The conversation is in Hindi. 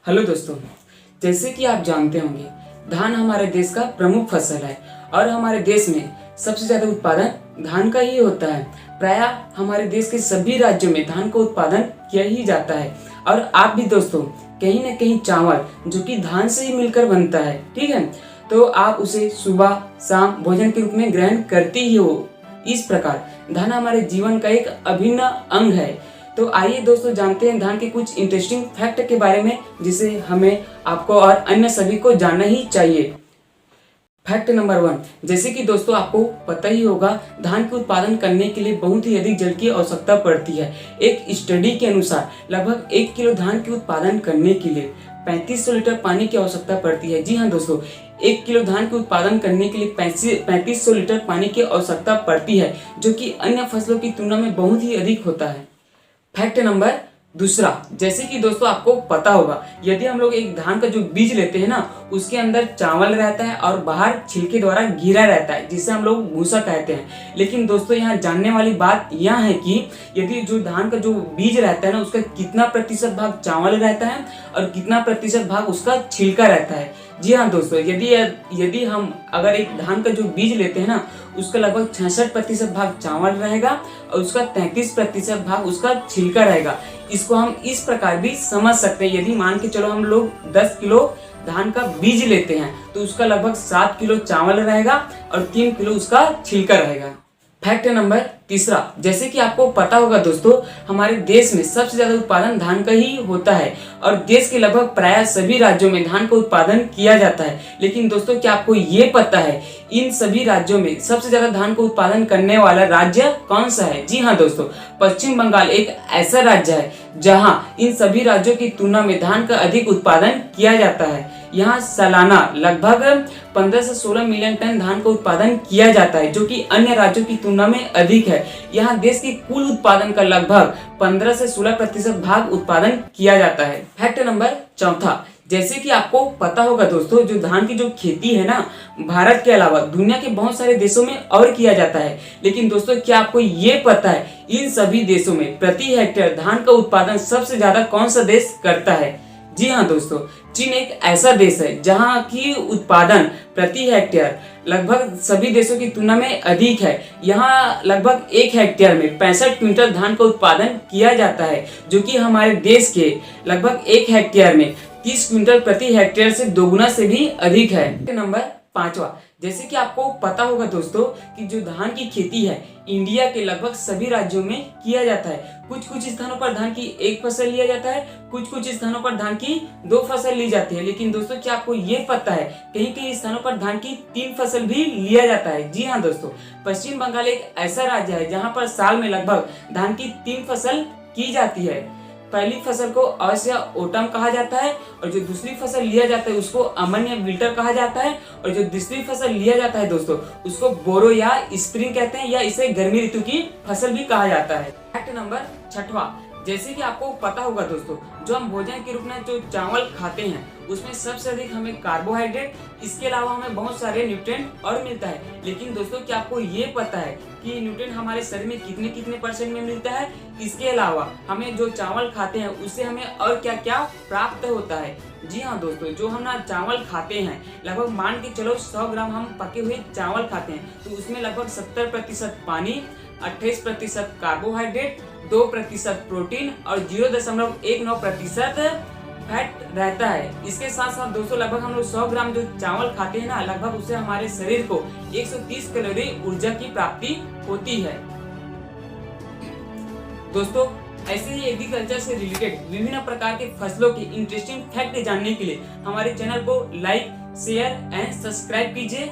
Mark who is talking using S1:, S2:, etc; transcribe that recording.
S1: हेलो दोस्तों, जैसे कि आप जानते होंगे धान हमारे देश का प्रमुख फसल है और हमारे देश में सबसे ज़्यादा उत्पादन धान का ही होता है। प्रायः हमारे देश के सभी राज्यों में धान का उत्पादन किया ही जाता है और आप भी दोस्तों कहीं न कहीं चावल जो कि धान से ही मिलकर बनता है, ठीक है, तो आप उसे सुबह शाम भोजन के रूप में ग्रहण करते ही हो। इस प्रकार धान हमारे जीवन का एक अभिन्न अंग है। तो आइए दोस्तों जानते हैं धान के कुछ इंटरेस्टिंग फैक्ट के बारे में जिसे हमें, आपको और अन्य सभी को जानना ही चाहिए। फैक्ट नंबर 1, जैसे कि दोस्तों आपको पता ही होगा धान के उत्पादन करने के लिए बहुत ही अधिक जल की आवश्यकता पड़ती है। एक स्टडी के अनुसार लगभग 1 किलो धान के उत्पादन करने के लिए 3500 लीटर पानी की आवश्यकता पड़ती है। जी हाँ दोस्तों, 1 किलो धान के उत्पादन करने के लिए 3500 लीटर पानी की आवश्यकता पड़ती है, जो कि अन्य फसलों की तुलना में बहुत ही अधिक होता है। फैक्ट नंबर 2, जैसे कि दोस्तों आपको पता होगा यदि हम लोग एक धान का जो बीज लेते हैं ना, उसके अंदर चावल रहता है और बाहर छिलके द्वारा घिरा रहता है, जिसे हम लोग भूसा कहते हैं। लेकिन दोस्तों यहाँ जानने वाली बात यह है कि यदि जो धान का जो बीज रहता है ना, उसका कितना प्रतिशत भाग चावल रहता है और कितना प्रतिशत भाग उसका छिलका रहता है। जी हाँ दोस्तों, यदि हम अगर एक धान का जो बीज लेते हैं ना, उसका लगभग 66% भाग चावल रहेगा और उसका 33% भाग उसका छिलका रहेगा। इसको हम इस प्रकार भी समझ सकते हैं, यदि मान के चलो हम लोग 10 किलो धान का बीज लेते हैं तो उसका लगभग 7 किलो चावल रहेगा और 3 किलो उसका छिलका रहेगा। फैक्ट नंबर 3, जैसे कि आपको पता होगा दोस्तों हमारे देश में सबसे ज्यादा उत्पादन धान का ही होता है और देश के लगभग प्राय सभी राज्यों में धान का उत्पादन किया जाता है। लेकिन दोस्तों क्या आपको ये पता है इन सभी राज्यों में सबसे ज्यादा धान का उत्पादन करने वाला राज्य कौन सा है? जी हाँ दोस्तों, पश्चिम बंगाल एक ऐसा राज्य है जहां इन सभी राज्यों की तुलना में धान का अधिक उत्पादन किया जाता है। यहाँ सालाना लगभग 15 से 16 मिलियन टन धान का उत्पादन किया जाता है, जो कि अन्य राज्यों की तुलना में अधिक है। यहाँ देश के कुल उत्पादन का लगभग 15 से 16% भाग उत्पादन किया जाता है। फैक्ट नंबर 4, जैसे कि आपको पता होगा दोस्तों जो धान की जो खेती है ना, भारत के अलावा दुनिया के बहुत सारे देशों में और किया जाता है। लेकिन दोस्तों क्या आपको ये पता है इन सभी देशों में प्रति हेक्टेयर धान का उत्पादन सबसे ज्यादा कौन सा देश करता है? जी हाँ दोस्तों, चीन एक ऐसा देश है जहाँ की उत्पादन प्रति हेक्टेयर लगभग सभी देशों की तुलना में अधिक है। यहाँ लगभग 1 हेक्टेयर में 65 क्विंटल धान का उत्पादन किया जाता है, जो कि हमारे देश के लगभग 1 हेक्टेयर में 30 क्विंटल प्रति हेक्टेयर से दोगुना से भी अधिक है। नंबर 5, जैसे कि आपको पता होगा दोस्तों कि जो धान की खेती है इंडिया के लगभग सभी राज्यों में किया जाता है। कुछ स्थानों पर धान की 1 फसल लिया जाता है, कुछ स्थानों पर धान की 2 फसल ली जाती है। लेकिन दोस्तों क्या आपको ये पता है कहीं स्थानों पर धान की 3 फसल भी लिया जाता है? जी हाँ दोस्तों, पश्चिम बंगाल एक ऐसा राज्य है जहाँ पर साल में लगभग धान की 3 फसल की जाती है। पहली फसल को अवश्य ओटम कहा जाता है और जो दूसरी फसल लिया जाता है उसको अमन या विल्टर कहा जाता है और जो तीसरी फसल लिया जाता है दोस्तों उसको बोरो या स्प्रिंग कहते हैं, या इसे गर्मी ऋतु की फसल भी कहा जाता है। फैक्ट नंबर 6, जैसे कि आपको पता होगा दोस्तों जो हम भोजन के रूप में जो चावल खाते हैं उसमें सबसे अधिक हमें कार्बोहाइड्रेट, इसके अलावा हमें बहुत सारे न्यूट्रिएंट और मिलता है। लेकिन दोस्तों क्या आपको ये पता है कि न्यूट्रिएंट हमारे शरीर में कितने % में मिलता है? इसके अलावा हमें जो चावल खाते हैं उससे हमें और क्या क्या प्राप्त होता है? जी हाँ दोस्तों, जो हम ना चावल खाते हैं लगभग मान के चलो 100 ग्राम हम पके हुए चावल खाते हैं तो उसमें लगभग 70% पानी, 28% कार्बोहाइड्रेट, 2% प्रोटीन और 0.19% फैट रहता है। इसके साथ साथ दोस्तों लगभग हम लोग 100 ग्राम जो चावल खाते हैं ना, लगभग उससे हमारे शरीर को 130 कैलोरी ऊर्जा की प्राप्ति होती है। दोस्तों ऐसे ही एग्रीकल्चर से रिलेटेड विभिन्न प्रकार के फसलों के इंटरेस्टिंग फैक्ट जानने के लिए हमारे चैनल को लाइक, शेयर एंड सब्सक्राइब कीजिए।